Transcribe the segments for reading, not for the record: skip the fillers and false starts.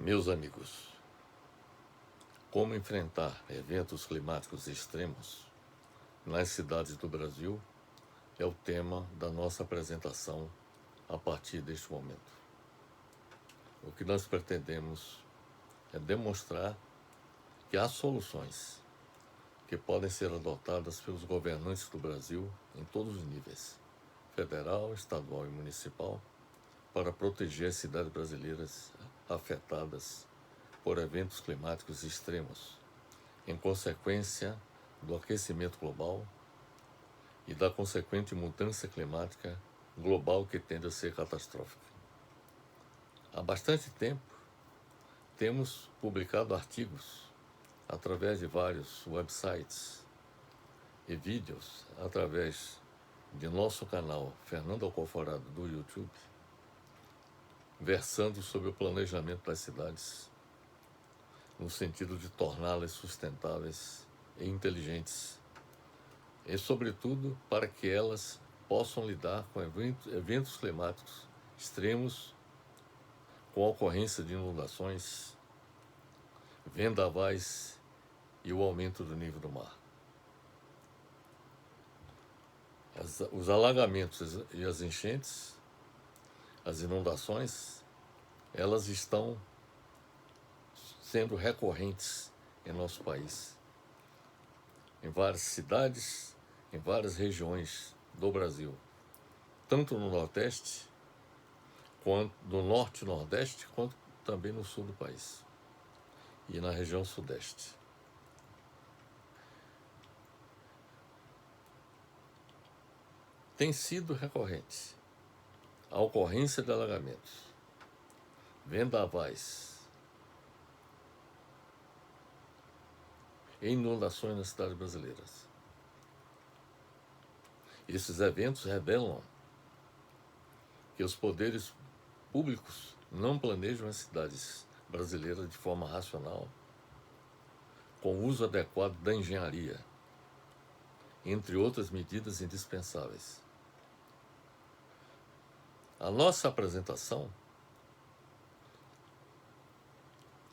Meus amigos, como enfrentar eventos climáticos extremos nas cidades do Brasil é o tema da nossa apresentação a partir deste momento. O que nós pretendemos é demonstrar que há soluções que podem ser adotadas pelos governantes do Brasil em todos os níveis, federal, estadual e municipal, para proteger as cidades brasileiras afetadas por eventos climáticos extremos, em consequência do aquecimento global e da consequente mudança climática global que tende a ser catastrófica. Há bastante tempo temos publicado artigos através de vários websites e vídeos através de nosso canal Fernando Alcoforado do YouTube, versando sobre o planejamento das cidades no sentido de torná-las sustentáveis e inteligentes, e, sobretudo, para que elas possam lidar com eventos climáticos extremos, com a ocorrência de inundações, vendavais e o aumento do nível do mar. Os alagamentos e as enchentes, as inundações, elas estão sendo recorrentes em nosso país, em várias cidades, em várias regiões do Brasil, tanto no Nordeste, quanto no Norte e Nordeste, quanto também no Sul do país e na região Sudeste. Tem sido recorrente a ocorrência de alagamentos, vendavais e inundações nas cidades brasileiras. Esses eventos revelam que os poderes públicos não planejam as cidades brasileiras de forma racional, com o uso adequado da engenharia, entre outras medidas indispensáveis. A nossa apresentação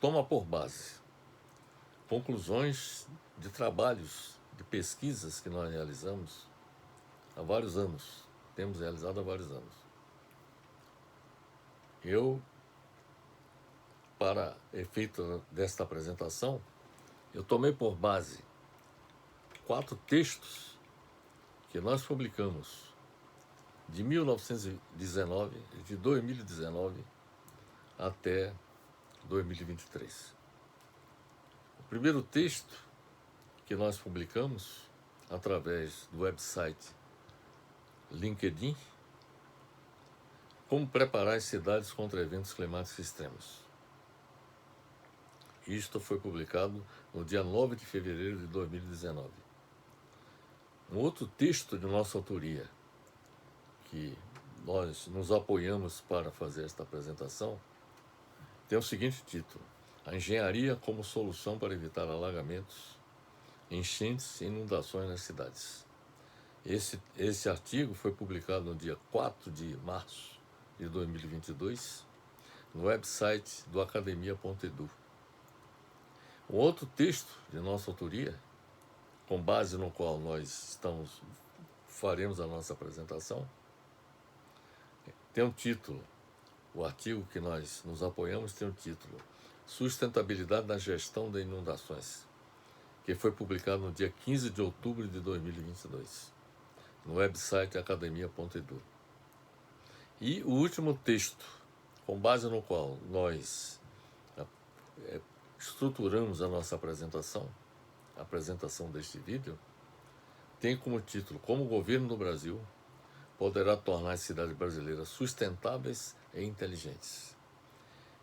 toma por base conclusões de trabalhos, de pesquisas que nós realizamos há vários anos, temos realizado há vários anos. Para efeito desta apresentação, eu tomei por base 4 textos que nós publicamos de 1919, de 2019 até 2023. O primeiro texto que nós publicamos através do website LinkedIn, como preparar as cidades contra eventos climáticos extremos. Isto foi publicado no dia 9 de fevereiro de 2019. Um outro texto de nossa autoria, que nós nos apoiamos para fazer esta apresentação, tem o seguinte título: A engenharia como solução para evitar alagamentos, enchentes e inundações nas cidades. Esse artigo foi publicado no dia 4 de março de 2022 no website do academia.edu. Um outro texto de nossa autoria, com base no qual nós faremos a nossa apresentação, tem um título, o artigo que nós nos apoiamos tem um título: Sustentabilidade na Gestão de Inundações, que foi publicado no dia 15 de outubro de 2022, no website academia.edu. E o último texto, com base no qual nós estruturamos a nossa apresentação, a apresentação deste vídeo, tem como título: Como o governo do Brasil poderá tornar as cidades brasileiras sustentáveis e inteligentes.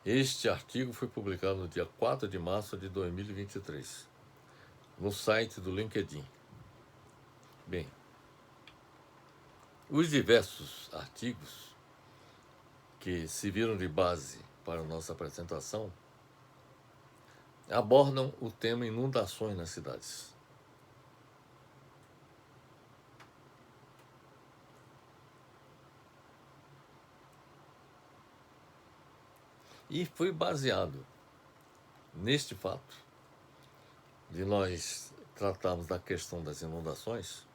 Este artigo foi publicado no dia 4 de março de 2023, no site do LinkedIn. Bem, os diversos artigos que serviram de base para a nossa apresentação abordam o tema inundações nas cidades. E foi baseado neste fato de nós tratarmos da questão das inundações,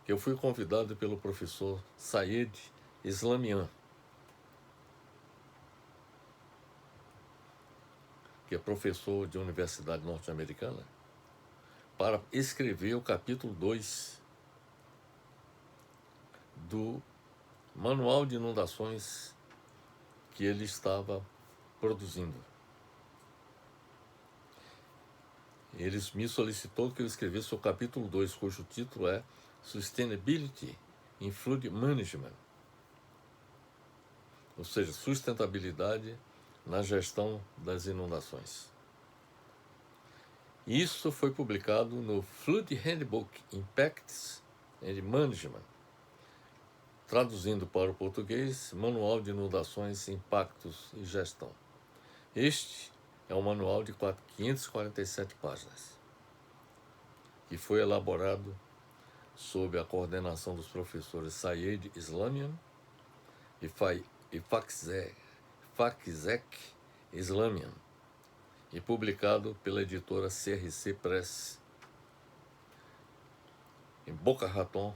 que eu fui convidado pelo professor Said Islamian, que é professor de universidade norte-americana, para escrever o capítulo 2 do Manual de Inundações que ele estava produzindo. Ele me solicitou que eu escrevesse o capítulo 2, cujo título é Sustainability in Flood Management, ou seja, sustentabilidade na gestão das inundações. Isso foi publicado no Flood Handbook Impacts and Management, traduzindo para o português, Manual de Inundações, Impactos e Gestão. Este é um manual de 547 páginas, que foi elaborado sob a coordenação dos professores Said Islamian e Fakhrizek Islamian, e publicado pela editora CRC Press, em Boca Raton,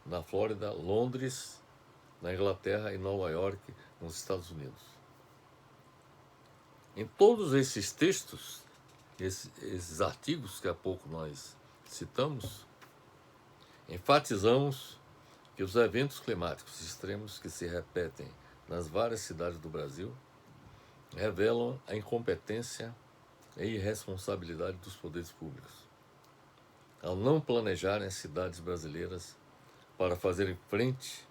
na Flórida, Londres, na Inglaterra e Nova York, nos Estados Unidos. Em todos esses textos, esses artigos que há pouco nós citamos, enfatizamos que os eventos climáticos extremos que se repetem nas várias cidades do Brasil revelam a incompetência e irresponsabilidade dos poderes públicos, ao não planejarem as cidades brasileiras para fazerem frente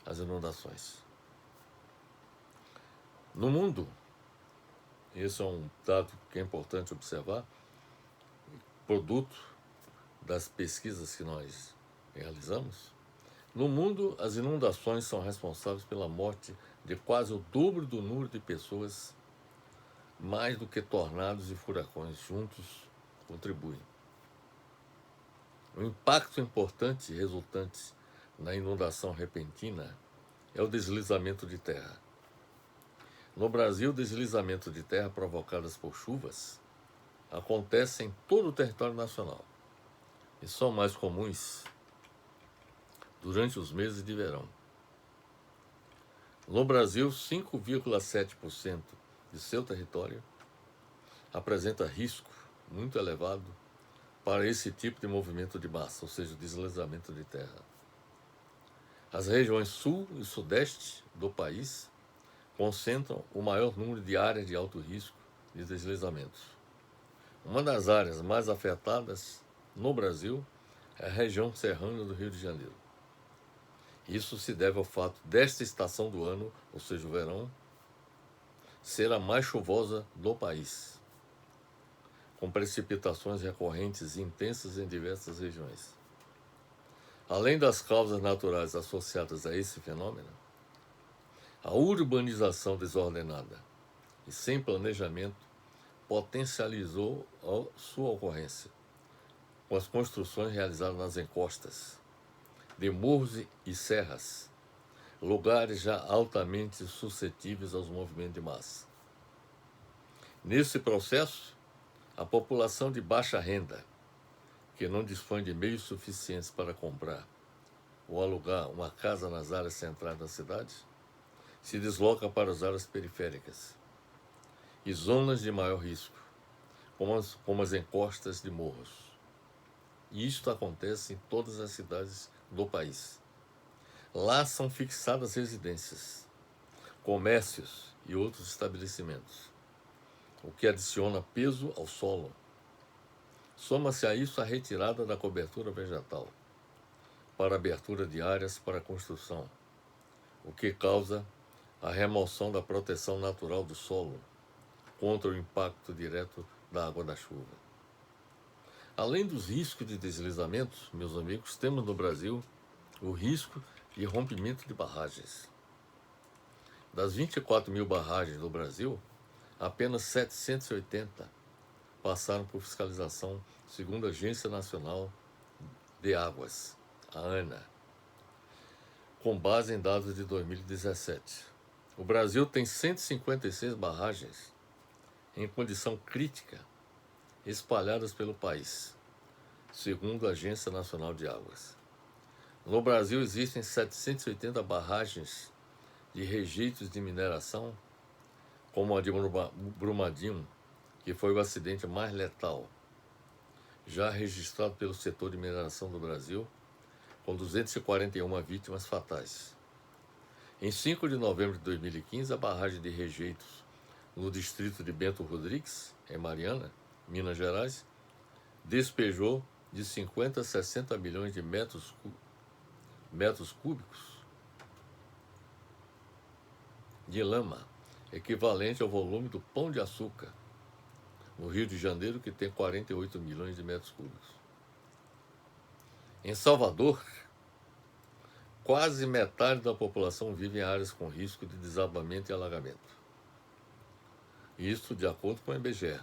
às inundações. No mundo, esse é um dado que é importante observar, produto das pesquisas que nós realizamos. No mundo, as inundações são responsáveis pela morte de quase o dobro do número de pessoas, mais do que tornados e furacões juntos contribuem. O impacto importante resultante na inundação repentina é o deslizamento de terra. No Brasil, deslizamento de terra provocados por chuvas acontecem em todo o território nacional e são mais comuns durante os meses de verão. No Brasil, 5,7% de seu território apresenta risco muito elevado para esse tipo de movimento de massa, ou seja, deslizamento de terra. As regiões sul e sudeste do país concentram o maior número de áreas de alto risco de deslizamentos. Uma das áreas mais afetadas no Brasil é a região serrana do Rio de Janeiro. Isso se deve ao fato desta estação do ano, ou seja, o verão, ser a mais chuvosa do país, com precipitações recorrentes e intensas em diversas regiões. Além das causas naturais associadas a esse fenômeno, a urbanização desordenada e sem planejamento potencializou a sua ocorrência, com as construções realizadas nas encostas de morros e serras, lugares já altamente suscetíveis aos movimentos de massa. Nesse processo, a população de baixa renda, que não dispõe de meios suficientes para comprar ou alugar uma casa nas áreas centrais da cidade, se desloca para as áreas periféricas e zonas de maior risco, como as encostas de morros. E isto acontece em todas as cidades do país. Lá são fixadas residências, comércios e outros estabelecimentos, o que adiciona peso ao solo. Soma-se a isso a retirada da cobertura vegetal para abertura de áreas para construção, o que causa a remoção da proteção natural do solo contra o impacto direto da água da chuva. Além dos riscos de deslizamentos, meus amigos, temos no Brasil o risco de rompimento de barragens. Das 24 mil barragens do Brasil, apenas 780 passaram por fiscalização, segundo a Agência Nacional de Águas, a ANA, com base em dados de 2017. O Brasil tem 156 barragens em condição crítica espalhadas pelo país, segundo a Agência Nacional de Águas. No Brasil existem 780 barragens de rejeitos de mineração, como a de Brumadinho, que foi o acidente mais letal já registrado pelo setor de mineração do Brasil, com 241 vítimas fatais. Em 5 de novembro de 2015, a barragem de rejeitos no distrito de Bento Rodrigues, em Mariana, Minas Gerais, despejou de 50 a 60 milhões de metros cúbicos de lama, equivalente ao volume do Pão de Açúcar, no Rio de Janeiro, que tem 48 milhões de metros cúbicos. Em Salvador, quase metade da população vive em áreas com risco de desabamento e alagamento. Isso de acordo com o IBGE.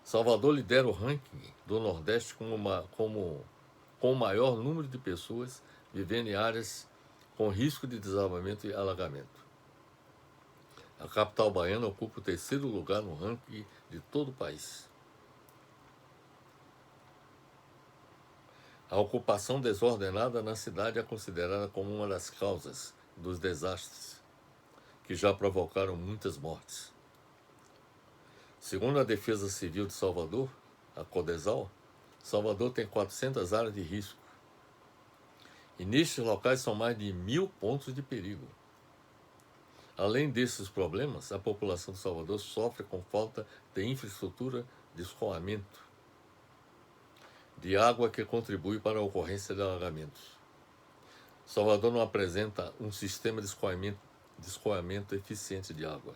Salvador lidera o ranking do Nordeste com o maior número de pessoas vivendo em áreas com risco de desabamento e alagamento. A capital baiana ocupa o 3º lugar no ranking de todo o país. A ocupação desordenada na cidade é considerada como uma das causas dos desastres, que já provocaram muitas mortes. Segundo a Defesa Civil de Salvador, a Codesal, Salvador tem 400 áreas de risco. E nestes locais são mais de 1.000 pontos de perigo. Além desses problemas, a população de Salvador sofre com falta de infraestrutura de escoamento de água que contribui para a ocorrência de alagamentos. Salvador não apresenta um sistema de escoamento eficiente de água.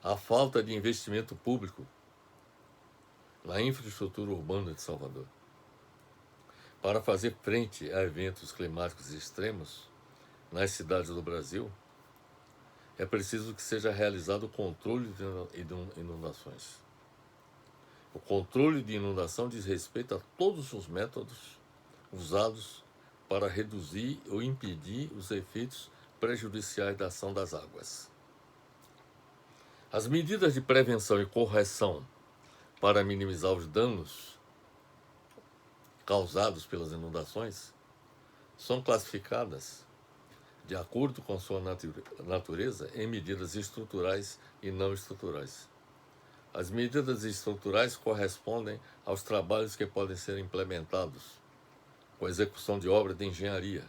A falta de investimento público na infraestrutura urbana de Salvador. Para fazer frente a eventos climáticos extremos nas cidades do Brasil, é preciso que seja realizado o controle de inundações. O controle de inundação diz respeito a todos os métodos usados para reduzir ou impedir os efeitos prejudiciais da ação das águas. As medidas de prevenção e correção para minimizar os danos causados pelas inundações são classificadas, de acordo com sua natureza, em medidas estruturais e não estruturais. As medidas estruturais correspondem aos trabalhos que podem ser implementados com a execução de obras de engenharia,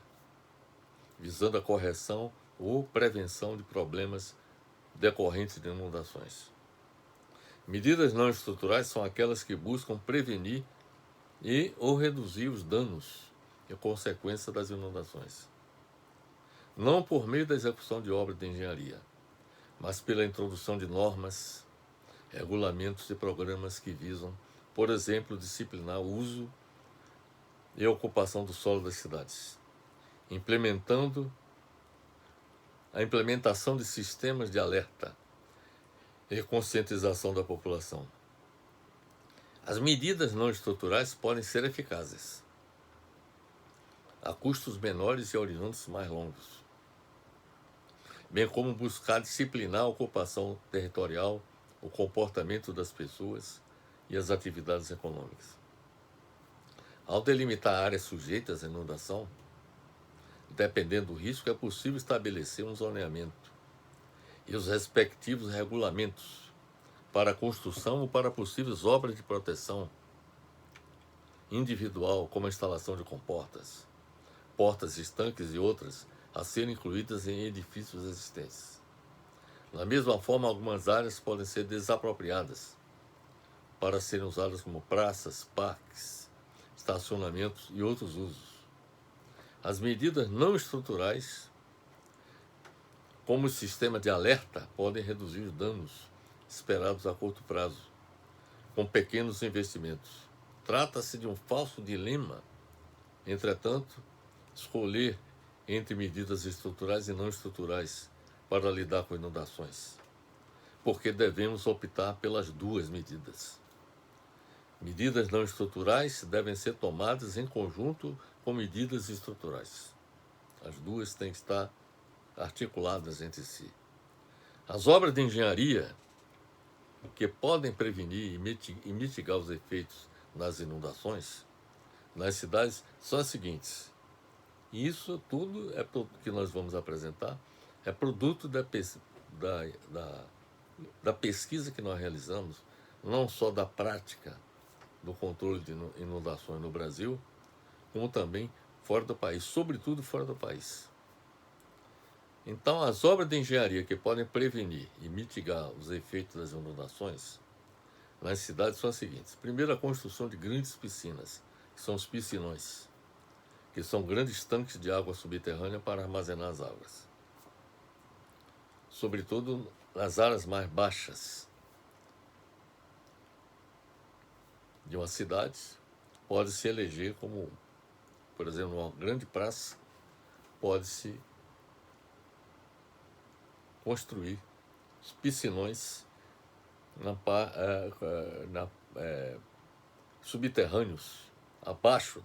visando a correção ou prevenção de problemas decorrentes de inundações. Medidas não estruturais são aquelas que buscam prevenir e ou reduzir os danos e consequências das inundações. Não por meio da execução de obras de engenharia, mas pela introdução de normas, regulamentos e programas que visam, por exemplo, disciplinar o uso e a ocupação do solo das cidades, implementando a implementação de sistemas de alerta e conscientização da população. As medidas não estruturais podem ser eficazes, a custos menores e horizontes mais longos, bem como buscar disciplinar a ocupação territorial, o comportamento das pessoas e as atividades econômicas. Ao delimitar áreas sujeitas à inundação, dependendo do risco, é possível estabelecer um zoneamento e os respectivos regulamentos para a construção ou para possíveis obras de proteção individual, como a instalação de comportas, portas estanques e outras, a serem incluídas em edifícios existentes. Da mesma forma, algumas áreas podem ser desapropriadas para serem usadas como praças, parques, estacionamentos e outros usos. As medidas não estruturais, como o sistema de alerta, podem reduzir os danos esperados a curto prazo, com pequenos investimentos. Trata-se de um falso dilema, entretanto, escolher entre medidas estruturais e não estruturais para lidar com inundações, porque devemos optar pelas duas medidas. Medidas não estruturais devem ser tomadas em conjunto com medidas estruturais. As duas têm que estar articuladas entre si. As obras de engenharia que podem prevenir e mitigar os efeitos das inundações nas cidades são as seguintes. E isso tudo é que nós vamos apresentar, é produto da pesquisa que nós realizamos, não só da prática do controle de inundações no Brasil, como também fora do país, sobretudo fora do país. Então, as obras de engenharia que podem prevenir e mitigar os efeitos das inundações nas cidades são as seguintes. Primeiro, a construção de grandes piscinas, que são os piscinões, que são grandes tanques de água subterrânea para armazenar as águas. Sobretudo nas áreas mais baixas de uma cidade, pode se eleger como, por exemplo, uma grande praça, pode-se construir os piscinões subterrâneos, abaixo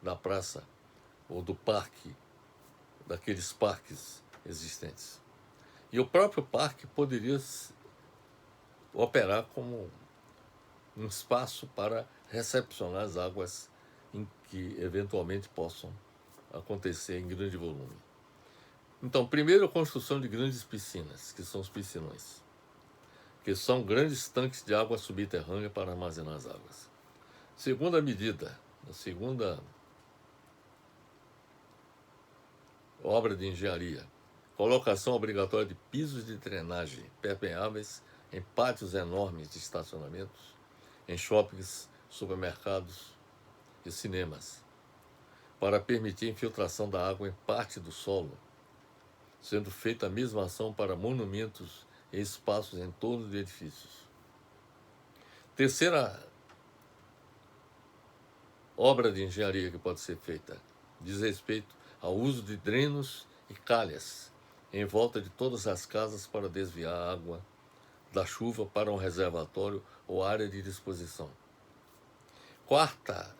da praça ou do parque, daqueles parques existentes. E o próprio parque poderia operar como um espaço para recepcionar as águas em que eventualmente possam acontecer em grande volume. Então, primeiro, a construção de grandes piscinas, que são os piscinões, que são grandes tanques de água subterrânea para armazenar as águas. Segunda medida, a segunda obra de engenharia, colocação obrigatória de pisos de drenagem permeáveis em pátios enormes de estacionamentos, em shoppings, supermercados e cinemas, para permitir a infiltração da água em parte do solo, sendo feita a mesma ação para monumentos e espaços em torno de edifícios. Terceira obra de engenharia que pode ser feita diz respeito ao uso de drenos e calhas em volta de todas as casas para desviar a água da chuva para um reservatório ou área de disposição. Quarta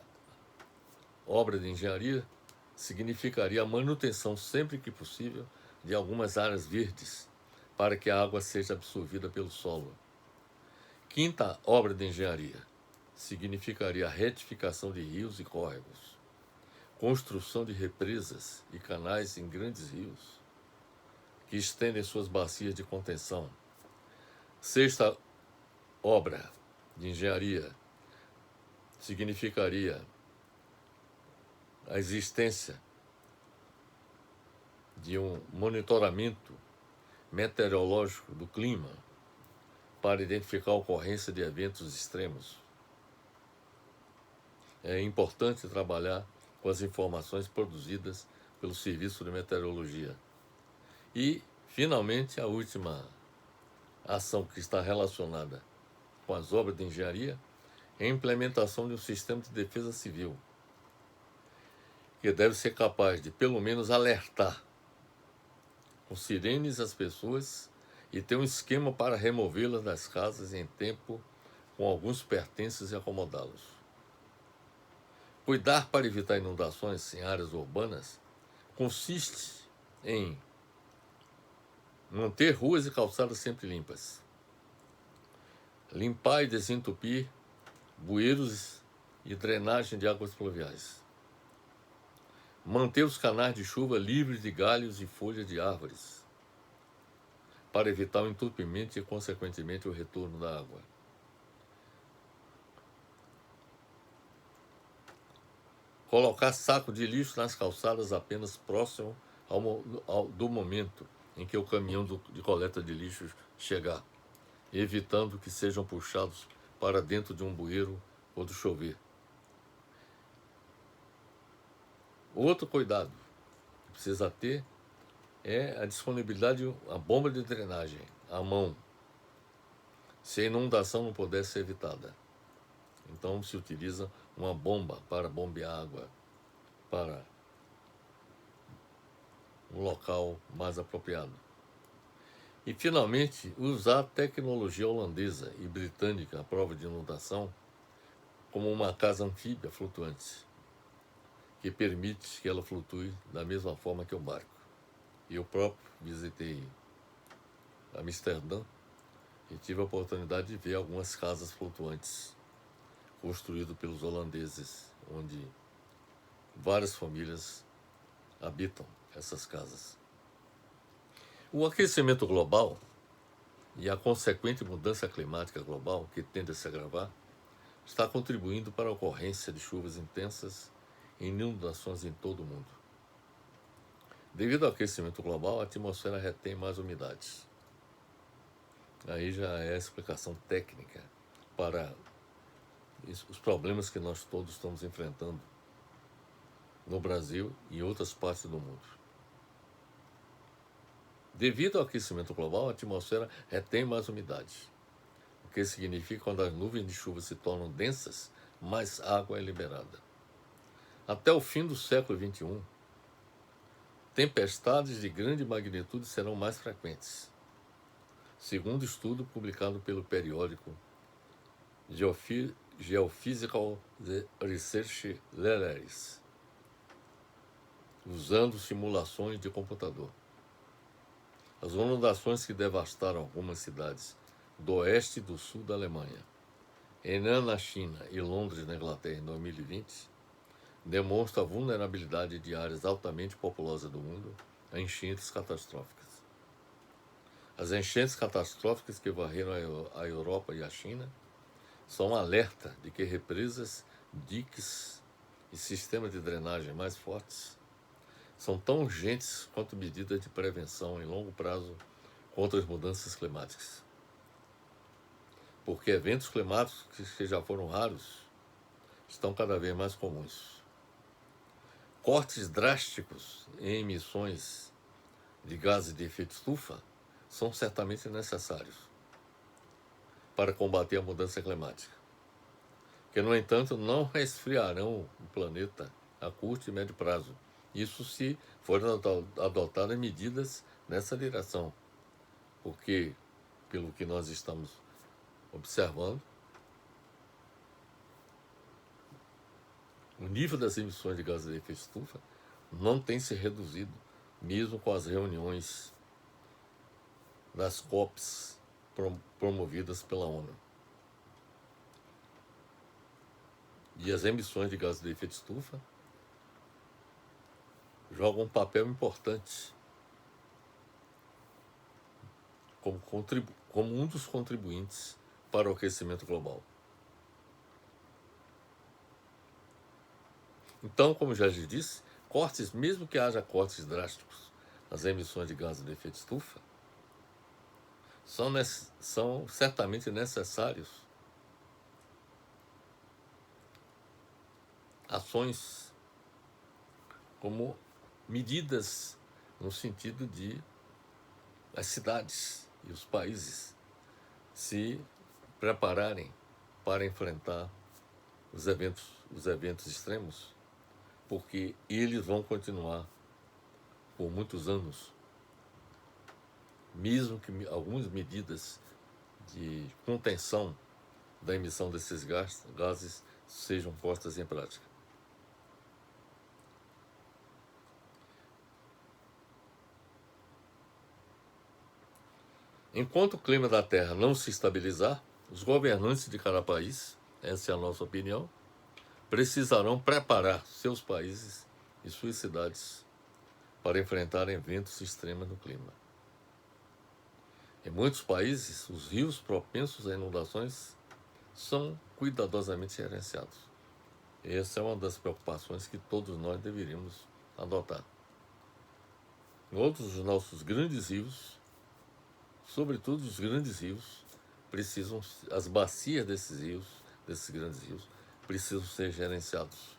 obra de engenharia significaria a manutenção, sempre que possível, de algumas áreas verdes para que a água seja absorvida pelo solo. Quinta obra de engenharia significaria a retificação de rios e córregos, construção de represas e canais em grandes rios, que estendem suas bacias de contenção. Sexta obra de engenharia significaria a existência de um monitoramento meteorológico do clima para identificar a ocorrência de eventos extremos. É importante trabalhar com as informações produzidas pelo Serviço de Meteorologia. E, finalmente, a última ação que está relacionada com as obras de engenharia é a implementação de um sistema de defesa civil, que deve ser capaz de, pelo menos, alertar com sirenes as pessoas e ter um esquema para removê-las das casas em tempo com alguns pertences e acomodá-los. Cuidar para evitar inundações em áreas urbanas consiste em manter ruas e calçadas sempre limpas, limpar e desentupir bueiros e drenagem de águas pluviais, manter os canais de chuva livres de galhos e folhas de árvores, para evitar o entupimento e, consequentemente, o retorno da água. Colocar saco de lixo nas calçadas apenas próximo do momento em que o caminhão de coleta de lixo chegar, evitando que sejam puxados para dentro de um bueiro ou do chover. Outro cuidado que precisa ter é a disponibilidade de uma bomba de drenagem à mão, se a inundação não puder ser evitada. Então se utiliza uma bomba para bombear água para um local mais apropriado. E, finalmente, usar a tecnologia holandesa e britânica à prova de inundação como uma casa anfíbia flutuante, que permite que ela flutue da mesma forma que o barco. Eu próprio visitei Amsterdã e tive a oportunidade de ver algumas casas flutuantes construídas pelos holandeses, onde várias famílias habitam essas casas. O aquecimento global e a consequente mudança climática global, que tende a se agravar, está contribuindo para a ocorrência de chuvas intensas e inundações em todo o mundo. Devido ao aquecimento global, a atmosfera retém mais umidades. Aí já é a explicação técnica para os problemas que nós todos estamos enfrentando no Brasil e em outras partes do mundo. Devido ao aquecimento global, a atmosfera retém mais umidade, o que significa que quando as nuvens de chuva se tornam densas, mais água é liberada. Até o fim do século XXI, tempestades de grande magnitude serão mais frequentes, segundo estudo publicado pelo periódico Geophysical Research Letters, usando simulações de computador. As inundações que devastaram algumas cidades do oeste e do sul da Alemanha, Henan na China e Londres na Inglaterra em 2020, demonstram a vulnerabilidade de áreas altamente populosas do mundo a enchentes catastróficas. As enchentes catastróficas que varreram a Europa e a China são um alerta de que represas, diques e sistemas de drenagem mais fortes são tão urgentes quanto medidas de prevenção em longo prazo contra as mudanças climáticas. Porque eventos climáticos que já foram raros estão cada vez mais comuns. Cortes drásticos em emissões de gases de efeito estufa são certamente necessários para combater a mudança climática, que, no entanto, não resfriarão o planeta a curto e médio prazo. Isso se forem adotadas medidas nessa direção, porque, pelo que nós estamos observando, o nível das emissões de gases de efeito estufa não tem se reduzido, mesmo com as reuniões das COPs promovidas pela ONU. E as emissões de gases de efeito estufa jogam um papel importante como um dos contribuintes para o aquecimento global. Então, como já disse, mesmo que haja cortes drásticos nas emissões de gases de efeito estufa, são certamente necessários ações como medidas no sentido de as cidades e os países se prepararem para enfrentar os eventos extremos, porque eles vão continuar por muitos anos, mesmo que algumas medidas de contenção da emissão desses gases sejam postas em prática. Enquanto o clima da Terra não se estabilizar, os governantes de cada país, essa é a nossa opinião, precisarão preparar seus países e suas cidades para enfrentar eventos extremos no clima. Em muitos países, os rios propensos a inundações são cuidadosamente gerenciados. Essa é uma das preocupações que todos nós deveríamos adotar. Em outros dos nossos grandes rios, sobretudo os grandes rios, as bacias desses grandes rios, precisam ser gerenciados.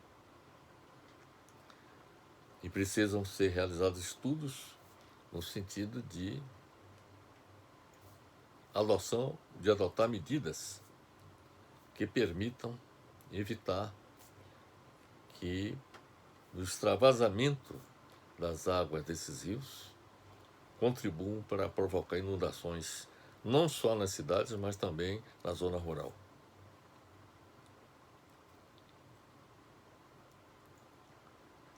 E precisam ser realizados estudos no sentido de adotar medidas que permitam evitar que o extravasamento das águas desses rios contribuam para provocar inundações não só nas cidades, mas também na zona rural.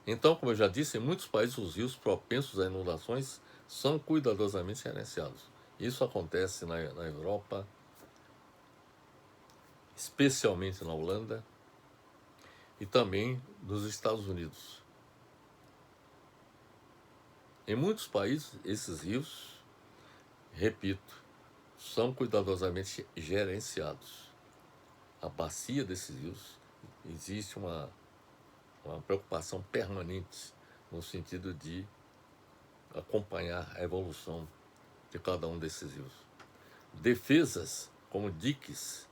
Então, como eu já disse, em muitos países os rios propensos a inundações são cuidadosamente gerenciados. Isso acontece na Europa, especialmente na Holanda e também nos Estados Unidos. Em muitos países, esses rios, repito, são cuidadosamente gerenciados. A bacia desses rios, existe uma preocupação permanente no sentido de acompanhar a evolução de cada um desses rios. Defesas, como diques,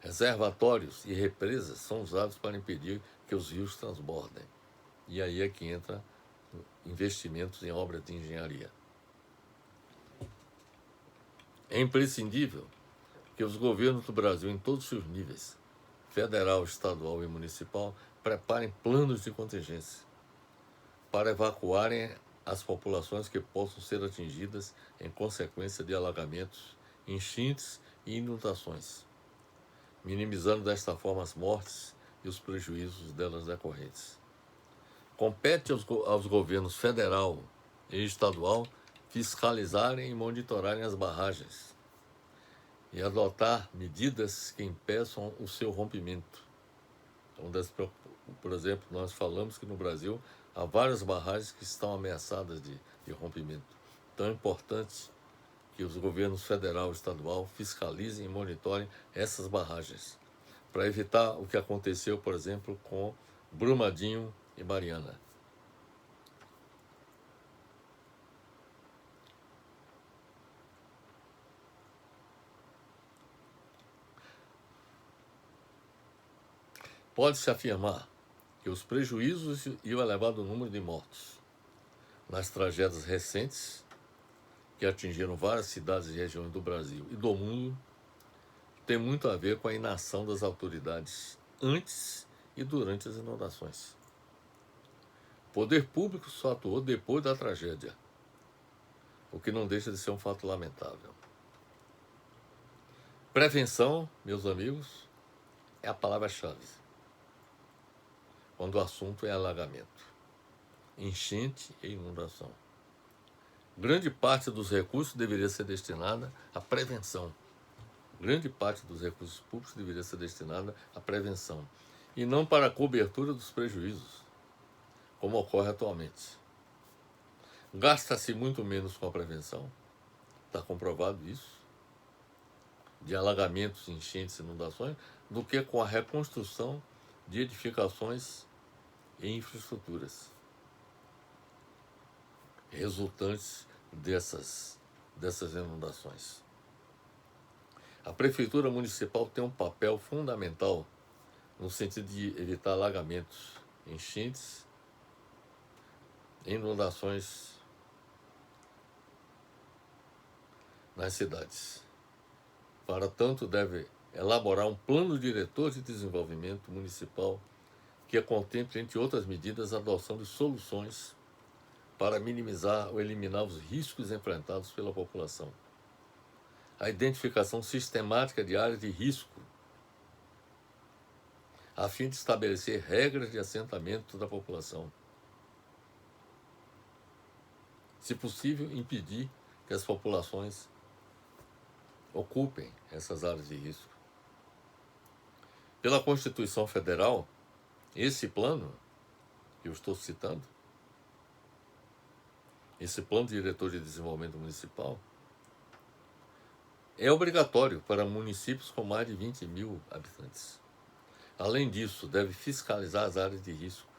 reservatórios e represas, são usados para impedir que os rios transbordem. E aí é que entra investimentos em obras de engenharia. É imprescindível que os governos do Brasil, em todos os seus níveis, federal, estadual e municipal, preparem planos de contingência para evacuarem as populações que possam ser atingidas em consequência de alagamentos, enchentes e inundações, minimizando desta forma as mortes e os prejuízos delas decorrentes. Compete aos governos federal e estadual fiscalizarem e monitorarem as barragens e adotar medidas que impeçam o seu rompimento. Então, por exemplo, nós falamos que no Brasil há várias barragens que estão ameaçadas de rompimento. Então é importante que os governos federal e estadual fiscalizem e monitorem essas barragens, para evitar o que aconteceu, por exemplo, com Brumadinho e Mariana. Pode-se afirmar que os prejuízos e o elevado número de mortos nas tragédias recentes, que atingiram várias cidades e regiões do Brasil e do mundo, tem muito a ver com a inação das autoridades antes e durante as inundações. O poder público só atuou depois da tragédia, o que não deixa de ser um fato lamentável. Prevenção, meus amigos, é a palavra-chave quando o assunto é alagamento, enchente e inundação. Grande parte dos recursos deveria ser destinada à prevenção. Grande parte dos recursos públicos deveria ser destinada à prevenção e não para a cobertura dos prejuízos, como ocorre atualmente. Gasta-se muito menos com a prevenção, está comprovado isso, de alagamentos, enchentes e inundações, do que com a reconstrução de edificações e infraestruturas resultantes dessas inundações. A Prefeitura Municipal tem um papel fundamental no sentido de evitar alagamentos, enchentes e inundações nas cidades. Para tanto, deve elaborar um plano diretor de desenvolvimento municipal que contemple, entre outras medidas, a adoção de soluções para minimizar ou eliminar os riscos enfrentados pela população. A identificação sistemática de áreas de risco, a fim de estabelecer regras de assentamento da população. Se possível, impedir que as populações ocupem essas áreas de risco. Pela Constituição Federal, esse plano que eu estou citando, esse plano diretor de desenvolvimento municipal, é obrigatório para municípios com mais de 20 mil habitantes. Além disso, deve fiscalizar as áreas de risco,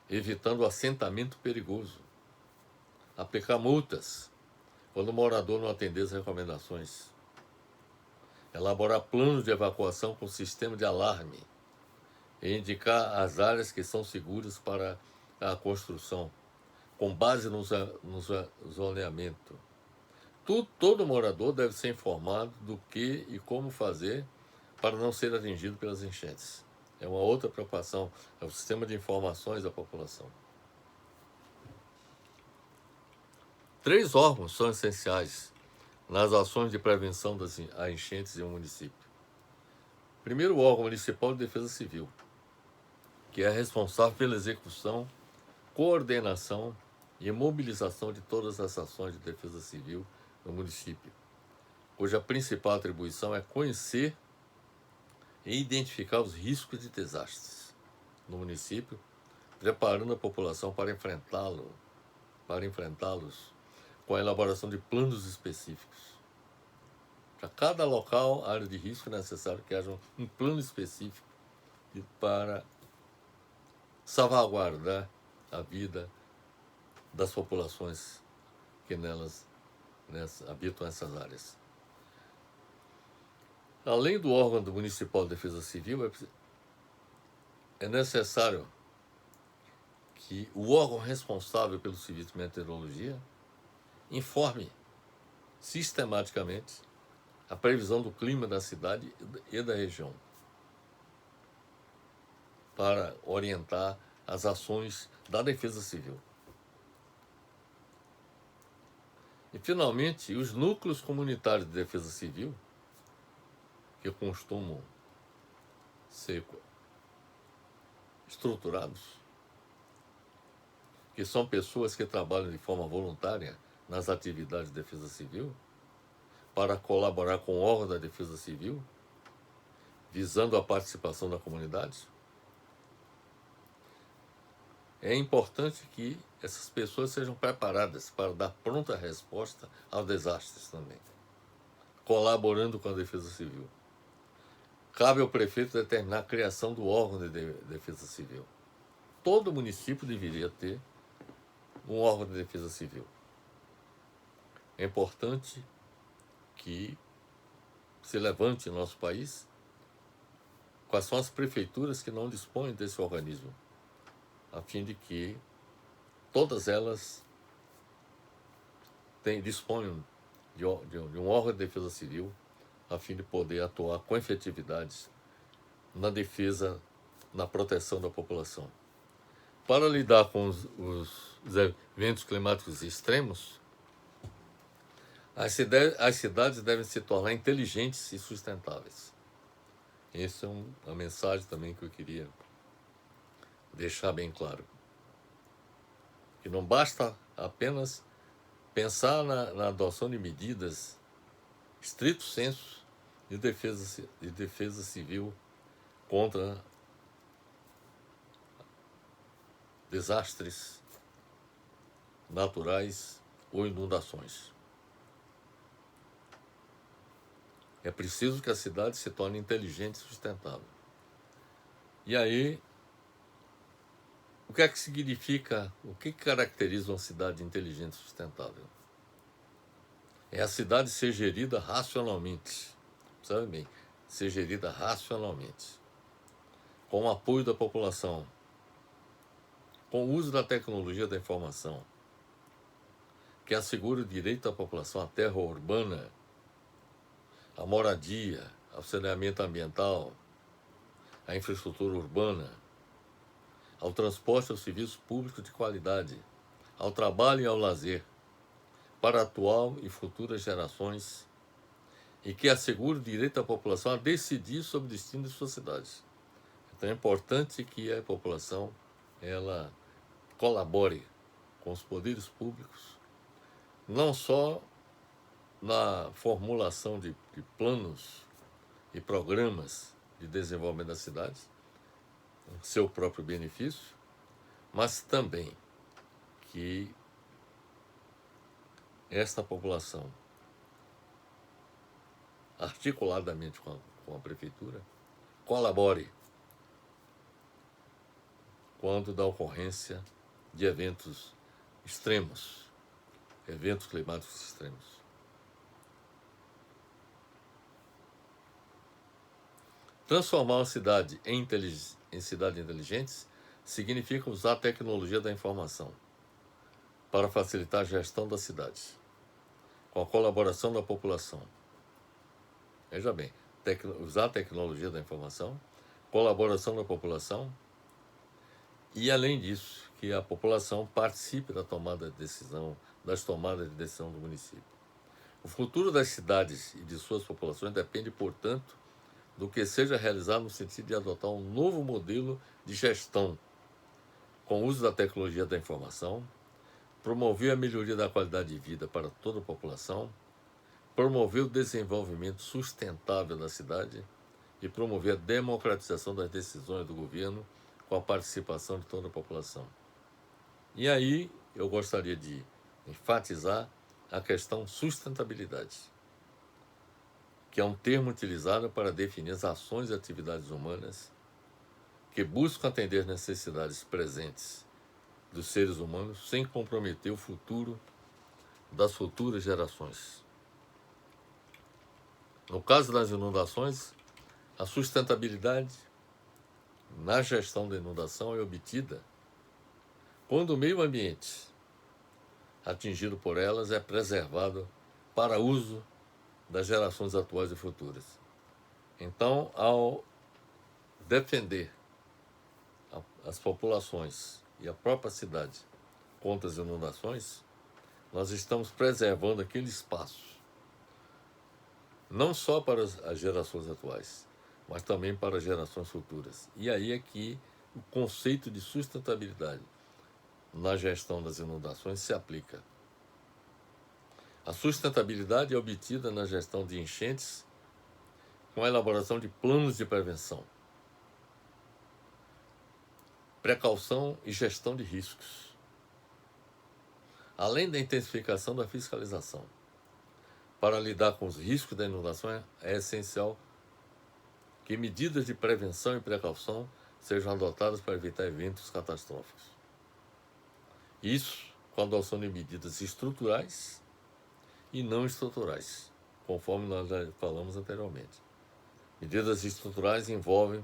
evitando o assentamento perigoso, aplicar multas quando o morador não atender as recomendações, elaborar planos de evacuação com sistema de alarme e indicar as áreas que são seguras para a construção, com base no zoneamento. Todo morador deve ser informado do que e como fazer para não ser atingido pelas enchentes. É uma outra preocupação, é o sistema de informações da população. 3 órgãos são essenciais nas ações de prevenção das enchentes em um município. Primeiro, o órgão municipal de defesa civil, que é responsável pela execução, coordenação e mobilização de todas as ações de defesa civil no município, cuja principal atribuição é conhecer e identificar os riscos de desastres no município, preparando a população para enfrentá-los com a elaboração de planos específicos. Para cada local, área de risco, é necessário que haja um plano específico para salvaguardar a vida das populações que habitam essas áreas. Além do órgão do Municipal de Defesa Civil, é necessário que o órgão responsável pelo Serviço de Meteorologia informe sistematicamente a previsão do clima da cidade e da região, para orientar as ações da Defesa Civil. E, finalmente, os núcleos comunitários de defesa civil, que costumam ser estruturados, que são pessoas que trabalham de forma voluntária nas atividades de defesa civil, para colaborar com o órgão da defesa civil, visando a participação da comunidade. É importante que essas pessoas sejam preparadas para dar pronta resposta aos desastres também, colaborando com a defesa civil. Cabe ao prefeito determinar a criação do órgão de defesa civil. Todo município deveria ter um órgão de defesa civil. É importante que se levante em nosso país quais são as prefeituras que não dispõem desse organismo, a fim de que todas elas disponham de um órgão de defesa civil, a fim de poder atuar com efetividade na defesa, na proteção da população. Para lidar com os eventos climáticos extremos, as cidades devem se tornar inteligentes e sustentáveis. Essa é uma mensagem também que eu queria deixar bem claro. Que não basta apenas pensar na adoção de medidas estrito sensu de defesa civil contra desastres naturais ou inundações. É preciso que a cidade se torne inteligente e sustentável. E aí, o que é que significa, o que caracteriza uma cidade inteligente e sustentável? É a cidade ser gerida racionalmente, sabe bem, ser gerida racionalmente, com o apoio da população, com o uso da tecnologia da informação, que assegure o direito da população à terra urbana, à moradia, ao saneamento ambiental, à infraestrutura urbana, ao transporte e aos serviços públicos de qualidade, ao trabalho e ao lazer, para a atual e futuras gerações, e que assegure o direito da população a decidir sobre o destino de suas cidades. Então é importante que a população ela colabore com os poderes públicos, não só na formulação de planos e programas de desenvolvimento das cidades, em seu próprio benefício, mas também que esta população, articuladamente com a prefeitura, colabore quando da ocorrência de eventos extremos, eventos climáticos extremos. Transformar uma cidade em cidade inteligente significa usar a tecnologia da informação para facilitar a gestão da cidade, com a colaboração da população. Veja bem, usar a tecnologia da informação, colaboração da população e, além disso, que a população participe da tomada de decisão, das tomadas de decisão do município. O futuro das cidades e de suas populações depende, portanto, do que seja realizado no sentido de adotar um novo modelo de gestão, com o uso da tecnologia da informação, promover a melhoria da qualidade de vida para toda a população promover o desenvolvimento sustentável da cidade e promover a democratização das decisões do governo com a participação de toda a população. E aí eu gostaria de enfatizar a questão sustentabilidade, que é um termo utilizado para definir as ações e atividades humanas que buscam atender necessidades presentes dos seres humanos sem comprometer o futuro das futuras gerações. No caso das inundações, a sustentabilidade na gestão da inundação é obtida quando o meio ambiente atingido por elas é preservado para uso das gerações atuais e futuras. Então, ao defender as populações e a própria cidade contra as inundações, nós estamos preservando aquele espaço, não só para as gerações atuais, mas também para as gerações futuras. E aí é que o conceito de sustentabilidade na gestão das inundações se aplica. A sustentabilidade é obtida na gestão de enchentes com a elaboração de planos de prevenção, precaução e gestão de riscos, além da intensificação da fiscalização. Para lidar com os riscos da inundação é essencial que medidas de prevenção e precaução sejam adotadas para evitar eventos catastróficos. Isso com a adoção de medidas estruturais e não estruturais, conforme nós já falamos anteriormente. Medidas estruturais envolvem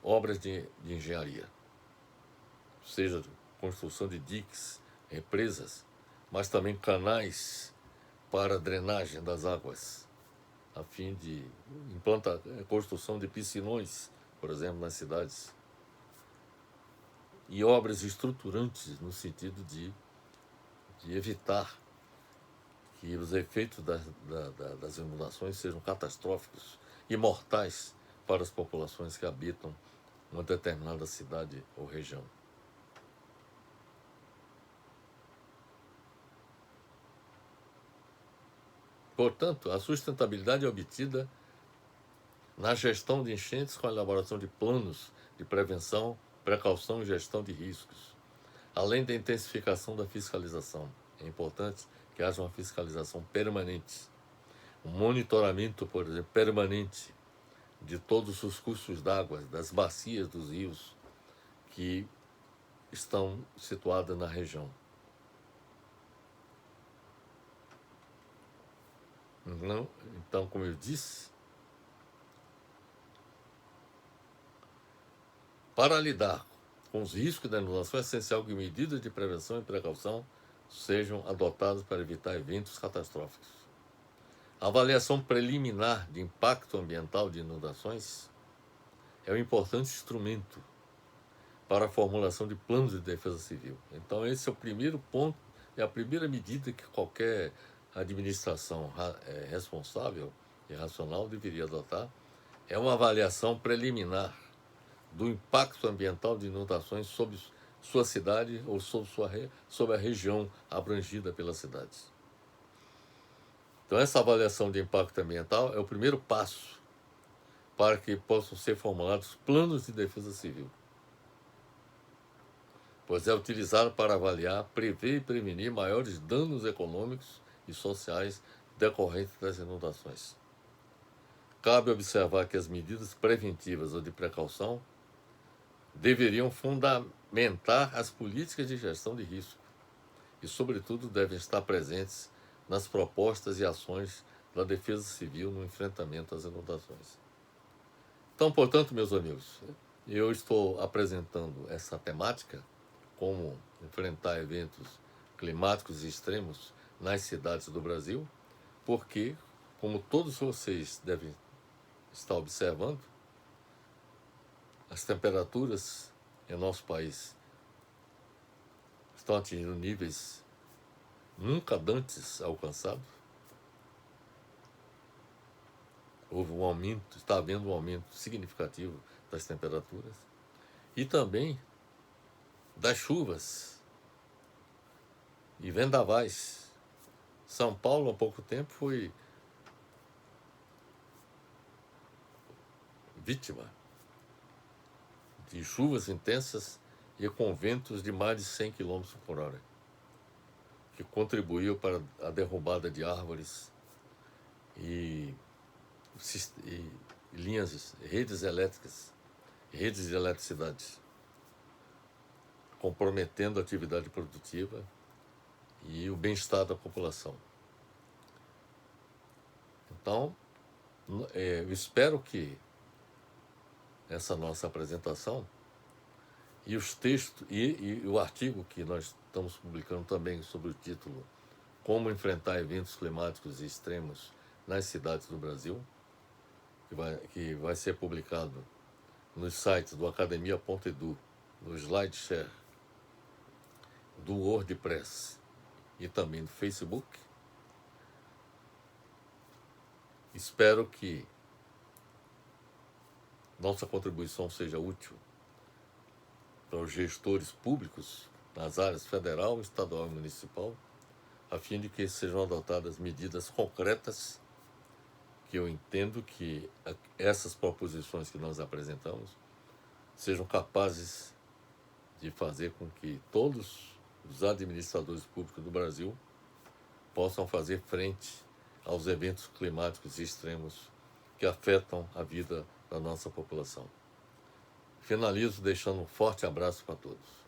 obras de engenharia, seja construção de diques, represas, mas também canais para drenagem das águas, a fim de implantar construção de piscinões, por exemplo, nas cidades, e obras estruturantes no sentido de evitar que os efeitos das inundações sejam catastróficos e mortais para as populações que habitam uma determinada cidade ou região. Portanto, a sustentabilidade é obtida na gestão de enchentes com a elaboração de planos de prevenção, precaução e gestão de riscos, além da intensificação da fiscalização. É importante que haja uma fiscalização permanente, um monitoramento, por exemplo, permanente de todos os cursos d'água, das bacias dos rios que estão situadas na região. Então, como eu disse, para lidar com os riscos da inundação é essencial que medidas de prevenção e precaução sejam adotadas para evitar eventos catastróficos. A avaliação preliminar de impacto ambiental de inundações é um importante instrumento para a formulação de planos de defesa civil. Então, esse é o primeiro ponto, é a primeira medida que qualquer administração responsável e racional deveria adotar, é uma avaliação preliminar do impacto ambiental de inundações sobre sua cidade ou sobre a região abrangida pelas cidades. Então, essa avaliação de impacto ambiental é o primeiro passo para que possam ser formulados planos de defesa civil, pois é utilizado para avaliar, prever e prevenir maiores danos econômicos e sociais decorrentes das inundações. Cabe observar que as medidas preventivas ou de precaução deveriam fundamentar as políticas de gestão de risco e, sobretudo, devem estar presentes nas propostas e ações da defesa civil no enfrentamento às inundações. Então, portanto, meus amigos, eu estou apresentando essa temática, como enfrentar eventos climáticos extremos nas cidades do Brasil, porque, como todos vocês devem estar observando, as temperaturas em nosso país estão atingindo níveis nunca antes alcançados. Houve um aumento, está havendo um aumento significativo das temperaturas e também das chuvas e vendavais São Paulo, há pouco tempo, foi vítima de chuvas intensas e com ventos de mais de 100 km por hora, que contribuiu para a derrubada de árvores e, e linhas, redes elétricas, redes de eletricidade, comprometendo a atividade produtiva e o bem-estar da população. Então, eu espero que essa nossa apresentação e os textos e o artigo que nós estamos publicando também sobre o título Como enfrentar eventos climáticos extremos nas cidades do Brasil, que vai ser publicado nos sites do academia.edu, no SlideShare, do WordPress e também do Facebook. Espero que nossa contribuição seja útil para os gestores públicos nas áreas federal, estadual e municipal, a fim de que sejam adotadas medidas concretas, que eu entendo que essas proposições que nós apresentamos sejam capazes de fazer com que todos os administradores públicos do Brasil possam fazer frente aos eventos climáticos extremos que afetam a vida da nossa população. Finalizo deixando um forte abraço para todos.